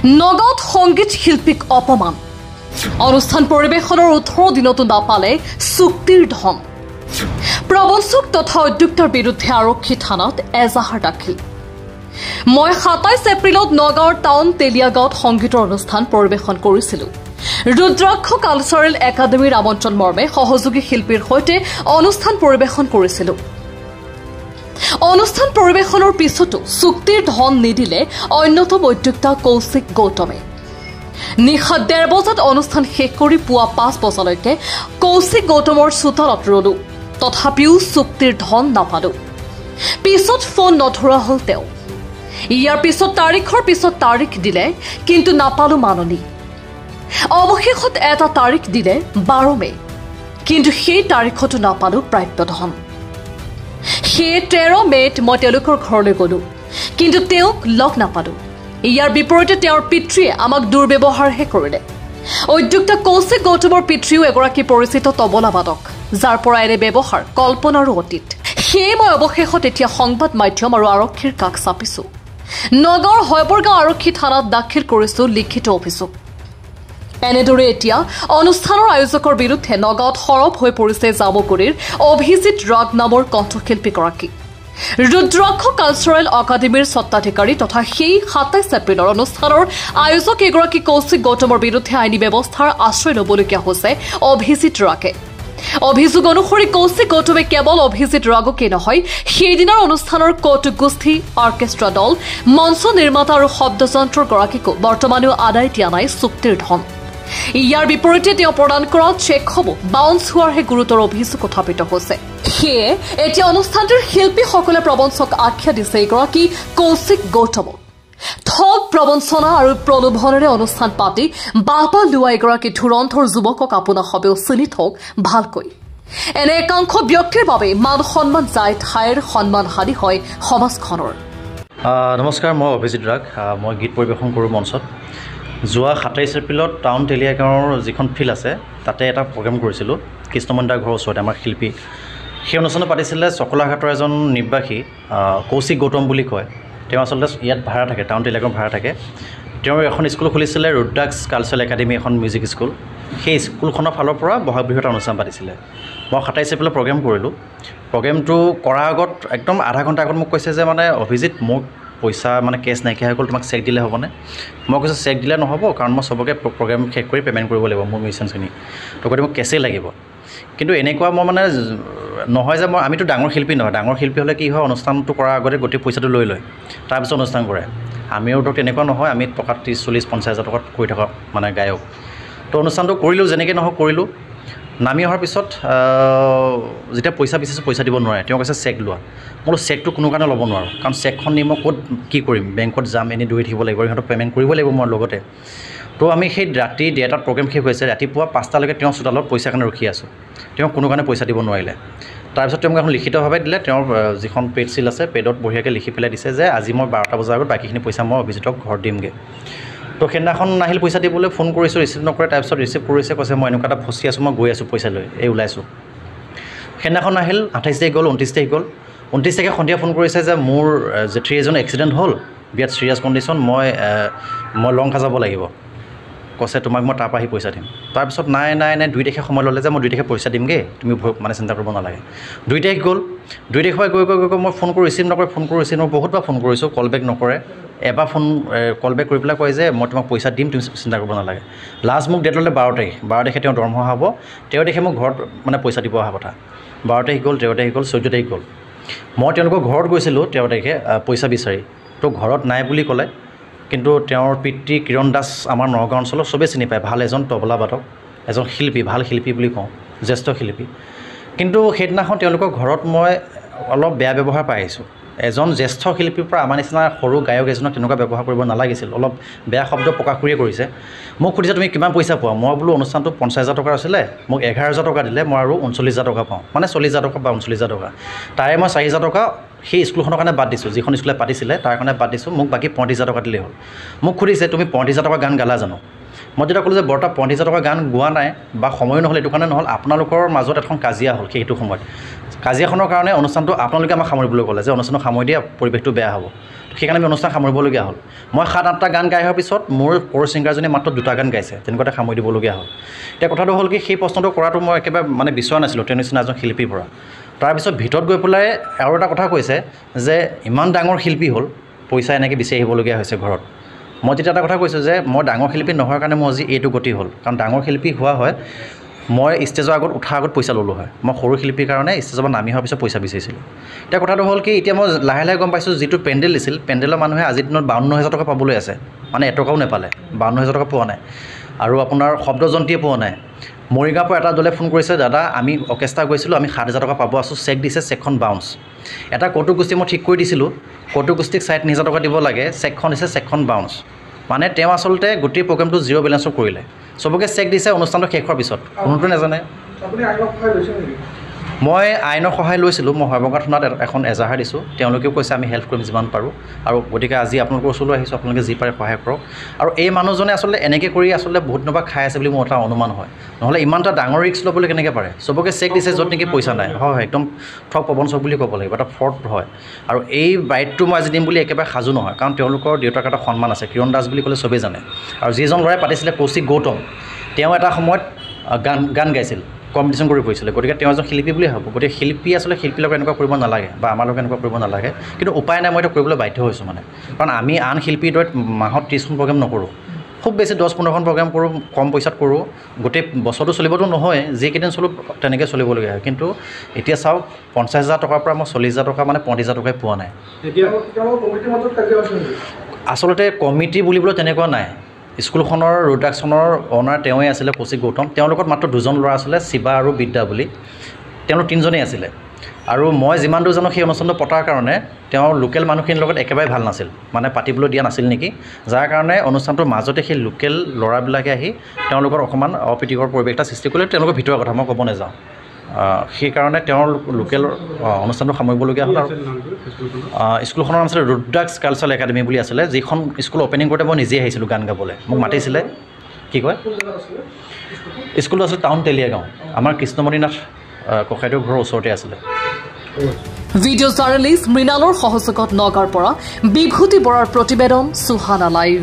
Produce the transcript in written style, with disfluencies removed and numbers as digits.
নগাঁৱত সংগীত শিল্পীক অপমান অনুষ্ঠান পৰিৱেশনৰ 18 দিনতো নাপালে চুক্তিৰ ধন প্ৰবঞ্চক তথা উদ্যোক্তাৰ বিৰুদ্ধে আৰক্ষী থানাত এজাহাৰ দাখিল মই 27 এপ্ৰিলত নগাঁৱৰ টাউন তেলিয়াগাঁৱত সংগীতৰ অনুষ্ঠান পৰিৱেশন কৰিছিলোঁ ৰুদ্ৰাক্ষ কালচাৰেল একাডেমীৰ আমন্ত্ৰণ মৰ্মে সহযোগী শিল্পীৰ সৈতে অনুষ্ঠান পৰিৱেশন কৰিছিলোঁ অনুষ্ঠান পৰিৱেশনৰ পিছতো চুক্তিৰ ধন নিদিলে অন্যতম উদ্যোক্তা কৌশিক গৌতমে নিশা 1:30 বজাত অনুষ্ঠান শেষ কৰি পুৱা 5 বজালৈকে কৌশিক গৌতমৰ চোতালত ৰলো তথাপিও চুক্তিৰ ধন নাপালো পিছত ফোন নধৰা হল তেওঁ ইয়াৰ পিছত তাৰিখৰ পিছত তাৰিখ দিলে কিন্তু নাপালো মাননি অৱশেষত এটা তাৰিখ দিলে 12 মে কিন্তু সেই তাৰিখতো নাপালো প্ৰাপ্য ধন সেই 13 মেত মই তেওঁলোকৰ ঘৰলৈ গলো কিন্তু তেওঁক লগ নাপালো ইয়াৰ বিপৰীতে তেওঁৰ পিতৃয়ে আমাক দুৰ্ব্যৱহাৰহে কৰিলে উদ্যোক্তা কৌশিক গৌতমৰ পিতৃও এগৰাকী পৰিচিত তবলাবাদক যাৰ পৰা এনে ব্যৱহাৰ কল্পনাৰো অতীত সেয়ে মই অৱশেষত এতিয়া সংবাদ মাধ্যম আৰু আৰক্ষীৰ কাষ চাপিছো নগাঁৱৰ হৈবৰগাঁও আৰক্ষী থানাত দাখিল কৰিছো লিখিত অভিযোগ এনেদৰে এতিয়া অনুষ্ঠানৰ আয়োজকৰ বিৰুদ্ধে নগাঁৱত সৰব হৈ পৰিছে জামুগুৰিৰ অভিজিত ৰাগ নামৰ কণ্ঠশিল্পীগৰাকী ৰুদ্ৰাক্ষ কালচাৰেল একাডেমীৰ স্বত্বাধিকাৰী তথা সেই 27 এপ্ৰিলৰ অনুষ্ঠানৰ আয়োজক এগৰাকী কৌশিক গৌতমৰ বিৰুদ্ধে আইনী ব্যৱস্থাৰ আশ্ৰয় ল'বলগীয়া হৈছে অভিজিত ৰাগে অভিযোগ অনুসৰি কৌশিক গৌতমে কেৱল অভিজিত ৰাগকে নহয় সেইদিনাৰ অনুষ্ঠানৰ কৌতুক গোষ্ঠী অৰ্কেষ্ট্ৰা দল মঞ্চ নিৰ্মাতা আৰু শব্দযন্ত্ৰৰ গৰাকীকো বৰ্তমানেও আদায় দিয়া নাই চুক্তিৰ ধন ইয়াৰ বিপৰীতে তেওঁ প্ৰদান কৰা চেকসমূহ বাউন্স হোৱাৰহে গুৰুতৰ অভিযোগ উত্থাপিত হৈছে সেয়ে এতিয়া অনুষ্ঠানটোৰ শিল্পীসকলে প্ৰবঞ্চক আখ্যা দিছে এগৰাকী কৌশিক গৌতমক ঠগ প্ৰবঞ্চনা আৰু প্ৰলোভনেৰে অনুষ্ঠান পাতি বাহবা লোৱা এগৰাকী ধুৰন্ধৰ যুৱকক আপোনা সবেও চিনি থওক ভালকৈ এনে একাংশ ব্যক্তিৰ বাবে মান সন্মান যায় ঠাইৰ সন্মানহানি হয় সমাজখনৰ নমস্কাৰ মই অভিজিত ৰাগ মই গীত পৰিৱেশন কৰোঁ মঞ্চত যোৱা 27 এপ্ৰিলত টাউন তেলিয়াগাঁৱৰ যিখন ফিল্ড আছে তাতে এটা প্ৰগ্ৰেম কৰিছিলোঁ কৃষ্ণমন্দিৰৰ ঘৰৰ ওচৰতে আমাৰ শিল্পী সেই অনুষ্ঠানত পাতিছিলে চকলাঘাটৰ এজন নিবাসী কৌশিক গৌতম বুলি কয় তেওঁ আচলতে ইয়াত ভাড়া থাকে টাউন তেলিয়াগাঁৱত ভাড়া থাকে তেওঁ এখন স্কুল খুলিছিলে ৰুদ্ৰাক্ষ কালচাৰেল একাডেমী এখন মিউজিক স্কুল সেই স্কুলখনৰ ফালৰ পৰা বহাগ বিহুৰ এটা অনুষ্ঠান পাতিছিলে মই 27 এপ্ৰিলত প্ৰগ্ৰেম কৰিলোঁ প্ৰগ্ৰেমটো কৰাৰ আগত একদম আধা ঘণ্টা আগত মোক কৈছে যে মানে অভিজিত মোক পইচা মানে কেছ নাইকিয়া হৈ গ'ল তোমাক চেক দিলে হ'বনে মই কৈছোঁ চেক দিলে নহ'ব কাৰণ মই চবকে প্ৰগ্ৰেম শেষ কৰি পে'মেণ্ট কৰিব লাগিব মোৰ মিউজিচিয়ানছখিনি তো গতিকে মোক কেছেই লাগিব কিন্তু এনেকুৱা মই মানে নহয় যে মই আমিতো ডাঙৰ শিল্পী নহয় ডাঙৰ শিল্পী হ'লে কি হয় অনুষ্ঠানটো কৰাৰ আগতে গোটেই পইচাটো লৈ লয় তাৰপিছত অনুষ্ঠান কৰে আমিও তো তেনেকুৱা নহয় আমি টকা 30-40-50 হাজাৰ টকাত কৰি থকা মানে গায়ক তো অনুষ্ঠানটো কৰিলোঁ যেনেকৈ নহওক কৰিলোঁ নামি অহাৰ পিছত যেতিয়া পইচা বিচাৰিছোঁ পইচা দিব নোৱাৰে তেওঁ কৈছে চেক লোৱা মই চেকটো কোনো কাৰণে ল'ব নোৱাৰোঁ কাৰণ চেকখন নি মই ক'ত কি কৰিম বেংকত যাম এনেই দৌৰি থাকিব লাগিব সিহঁতক পে'মেণ্ট কৰিব লাগিব মই লগতে তো আমি সেই ৰাতি 1টাত প্ৰগ্ৰেম শেষ হৈছে ৰাতিপুৱা 5টালৈকে তেওঁ চোতালত পইচাৰ কাৰণে ৰখি আছোঁ তেওঁ কোনো কাৰণে পইচা দিব নোৱাৰিলে তাৰপিছত তেওঁ মোক এখন লিখিতভাৱে দিলে তেওঁৰ যিখন পেড চিল আছে পেডত বঢ়িয়াকৈ লিখি পেলাই দিছে যে আজি মই 12টা বজাৰ আগত বাকীখিনি পইচা মই অভিজিতক ঘৰত দিমগৈ তো সেইদিনাখন নাহিল পইচা দিবলৈ ফোন কৰিছোঁ ৰিচিভ নকৰে তাৰপিছত ৰিচিভ কৰিছে কৈছে মই এনেকুৱা এটা ফচি আছোঁ মই গৈ আছোঁ পইচা লৈ এই ওলাইছোঁ সেইদিনাখন আহিল 28 তাৰিখ গ'ল 29 তাৰিখ গ'ল 29 তাৰিখে সন্ধিয়া ফোন কৰিছে যে মোৰ জেঠীৰ এজন এক্সিডেণ্ট হ'ল বিৰাট চিৰিয়াছ কণ্ডিশ্যন মই লংকা যাব লাগিব কৈছে তোমাক মই তাৰপৰা আহি পইচা দিম তাৰপিছত নাই 2 তাৰিখে সময় ল'লে যে মই 2 তাৰিখে পইচা দিমগৈ তুমি মানে চিন্তা কৰিব নালাগে 2 তাৰিখ গ'ল 2 তাৰিখৰ পৰা গৈ মই ফোন কৰি ৰিচিভ নকৰে ফোন কৰি ৰিচিভ বহুতবাৰ ফোন কৰিছোঁ কল বেক নকৰে এবাৰ ফোন কল বেক কৰি পেলাই কয় যে মই তোমাক পইচা দিম তুমি চিন্তা কৰিব নালাগে লাষ্ট মোক ডেট ল'লে 12 তাৰিখে তেওঁ দৰমহা হ'ব 13 তাৰিখে মোক ঘৰত মানে পইচা দিব অহা কথা 12 তাৰিখ গ'ল 13 তাৰিখ গ'ল 14 তাৰিখ গ'ল মই তেওঁলোকৰ ঘৰত গৈছিলোঁ 13 তাৰিখে পইচা বিচাৰি তো ঘৰত নাই বুলি ক'লে কিন্তু তেওঁৰ পিতৃ কিৰণ দাস আমাৰ নগাঁও অঞ্চলৰ চবেই চিনি পায় ভাল এজন তবলাবাদক এজন শিল্পী ভাল শিল্পী বুলি কওঁ জ্যেষ্ঠ শিল্পী কিন্তু সেইদিনাখন তেওঁলোকৰ ঘৰত মই অলপ বেয়া ব্যৱহাৰ পাই আহিছোঁ এজন জ্যেষ্ঠ শিল্পীৰ পৰা আমাৰ নিচিনা সৰু গায়ক এজনক তেনেকুৱা ব্যৱহাৰ কৰিব নালাগিছিল অলপ বেয়া শব্দ প্ৰকাশ কৰিয়ে কৰিছে মোক সুধিছে তুমি কিমান পইচা পোৱা মই বোলো অনুষ্ঠানটো 50,000 টকা আছিলে মোক 11,000 টকা দিলে মই আৰু 39,000 টকা পাওঁ মানে 40,000 টকা বা 39,000 টকা তাৰে মই 4,000 টকা সেই স্কুলখনৰ কাৰণে বাদ দিছোঁ যিখন স্কুলে পাতিছিলে তাৰ কাৰণে বাদ দিছোঁ মোক বাকী 35,000 টকা দিলেই হ'ল মোক সুধিছে তুমি 35,000 টকা গান গালা জানো মই যেতিয়া ক'লোঁ যে বৰ্তা 35,000 টকা গান গোৱা নাই বা সময় নহ'ল এইটো কাৰণে নহ'ল আপোনালোকৰ মাজত এখন কাজিয়া হ'ল সেইটো সময়ত কাজিয়াখনৰ কাৰণে অনুষ্ঠানটো আপোনালোকে আমাক সামৰিবলৈ ক'লে যে অনুষ্ঠানটো সামৰি দিয়া পৰিৱেশটো বেয়া হ'ব সেইকাৰণে আমি অনুষ্ঠান সামৰিবলগীয়া হ'ল মই 7-8টা গান গাই অহাৰ পিছত মোৰ ক'ৰ ছিংগাৰজনে মাত্ৰ 2টা গান গাইছে তেনেকুৱাতে সামৰি দিবলগীয়া হ'ল এতিয়া কথাটো হ'ল কি সেই প্ৰশ্নটো কৰাটো মই একেবাৰে মানে বিচৰা নাছিলোঁ তেওঁৰ নিচিনা এজন শিল্পীৰ পৰা তাৰপিছত ভিতৰত গৈ পেলাই আৰু এটা কথা কৈছে যে ইমান ডাঙৰ শিল্পী হ'ল পইচা এনেকৈ বিচাৰি আহিবলগীয়া হৈছে ঘৰত মই তেতিয়া এটা কথা কৈছোঁ যে মই ডাঙৰ শিল্পী নোহোৱাৰ কাৰণে মোৰ আজি এইটো গতি হ'ল কাৰণ ডাঙৰ শিল্পী হোৱা হয় মই ষ্টেজৰ আগত উঠাৰ আগত পইচা ল'লোঁ হয় মই সৰু শিল্পীৰ কাৰণে ষ্টেজৰ পৰা নামি হোৱাৰ পিছত পইচা বিচাৰিছিলোঁ এতিয়া কথাটো হ'ল কি এতিয়া মই লাহে লাহে গম পাইছোঁ যিটো পেণ্ডেল দিছিল পেণ্ডেলৰ মানুহে আজিৰ দিনত 52,000 টকা পাবলৈ আছে মানে এটকাও নাপালে 52,000 টকা পোৱা নাই আৰু আপোনাৰ শব্দযন্ত্ৰীয়ে পোৱা নাই মৰিগাঁৱৰ পৰা এটা দলে ফোন কৰিছে দাদা আমি অৰ্কেষ্ট্ৰা গৈছিলোঁ আমি 7,000 টকা পাব আছোঁ চেক দিছে চেকখন বাউন্স এটা কৌতুক গোষ্ঠী মই ঠিক কৰি দিছিলোঁ কৌতুক গোষ্ঠীক 3,500 টকা দিব লাগে চেকখন দিছে চেকখন বাউন্স মানে তেওঁ আচলতে গোটেই প্ৰগ্ৰেমটো জিৰ' বেলেঞ্চত কৰিলে চবকে চেক দিছে অনুষ্ঠানটো শেষ হোৱাৰ পিছত কোনোটো নাজানে মই আইনৰ সহায় লৈছিলোঁ মই হয়বগা থানাত এখন এজাহাৰ দিছোঁ তেওঁলোকেও কৈছে আমি হেল্প কৰিম যিমান পাৰোঁ আৰু গতিকে আজি আপোনালোকৰ ওচৰলৈ আহিছোঁ আপোনালোকে যি পাৰে সহায় কৰক আৰু এই মানুহজনে আচলতে এনেকৈ কৰি আচলতে বহুত দিনৰ পৰা খাই আছে বুলি মোৰ এটা অনুমান হয় নহ'লে ইমান এটা ডাঙৰ ৰিস্ক ল'বলৈ কেনেকৈ পাৰে চবকে চেক দিছে য'ত নেকি পইচা নাই হয় একদম ঠগ প্ৰবঞ্চক বুলি ক'ব লাগিব এটা ফ্ৰড হয় আৰু এই বাইটটো মই আজি দিম বুলি একেবাৰে সাজু নহয় কাৰণ তেওঁলোকৰ দেউতাক এটা সন্মান আছে কিৰণ দাস বুলি ক'লে চবেই জানে আৰু যিজন ল'ৰাই পাতিছিলে কৌশিক গৌতম তেওঁ এটা সময়ত গান গাইছিল কম্পিটিশ্যন কৰি পৰিছিলে গতিকে তেওঁ এজন শিল্পী বুলিয়ে হ'ব গতিকে শিল্পী আচলতে শিল্পীৰ লগত এনেকুৱা কৰিব নালাগে বা আমাৰ লগত এনেকুৱা কৰিব নালাগে কিন্তু উপায় নাই মই এইটো কৰিবলৈ বাধ্য হৈছোঁ মানে কাৰণ আমি আন শিল্পীৰ দৰে মাহত 30খন প্ৰগ্ৰেম নকৰোঁ খুব বেছি 10-15খন প্ৰগ্ৰেম কৰোঁ কম পইচাত কৰোঁ গোটেই বছৰটো চলিবতো নহয় যিকেইদিন চলোঁ তেনেকৈ চলিবলগীয়া হয় কিন্তু এতিয়া চাওক 50,000 টকাৰ পৰা মই 40,000 টকা মানে 35,000 টকাই পোৱা নাই আচলতে কমিটি বুলিবলৈ তেনেকুৱা নাই স্কুলখনৰ ৰিডাকশ্যনৰ অনাৰ তেওঁৱেই আছিলে কৌশিক গৌতম তেওঁৰ লগত মাত্ৰ 2জন ল'ৰা আছিলে শিৱা আৰু বিদ্যা বুলি তেওঁলোক 3জনেই আছিলে আৰু মই যিমান দূৰ জানো সেই অনুষ্ঠানটো পতাৰ কাৰণে তেওঁ লোকেল মানুহখিনিৰ লগত একেবাৰে ভাল নাছিল মানে পাতিবলৈ দিয়া নাছিল নেকি যাৰ কাৰণে অনুষ্ঠানটোৰ মাজতে সেই লোকেল ল'ৰাবিলাকে আহি তেওঁলোকৰ অকণমান অপ্ৰীতিকৰ পৰিৱেশ এটা সৃষ্টি কৰিলে তেওঁলোকৰ ভিতৰৰ কথা মই ক'ব নাযাওঁ সেইকাৰণে তেওঁৰ লোকেল অনুষ্ঠানটো সামৰিবলগীয়া হ'ল আৰু স্কুলখনৰ নাম আছিলে ৰুদ্ৰাক্স কালচাৰেল একাডেমি বুলি আছিলে যিখন স্কুল অ'পেনিং কৰোঁতে মই নিজেই আহিছিলোঁ গান গাবলৈ মোক মাতিছিলে কি কয় স্কুলটো আছিলে টাউন তেলিয়াগাঁও আমাৰ কৃষ্ণমণি নাথ ককাইদেউৰ ঘৰৰ ওচৰতে আছিলে ভিডিঅ' জাৰ্নেলিষ্ট মৃণালৰ সহযোগত নগাঁৱৰ পৰা বিভূতি বৰাৰ প্ৰতিবেদন সুহানা লাইভ।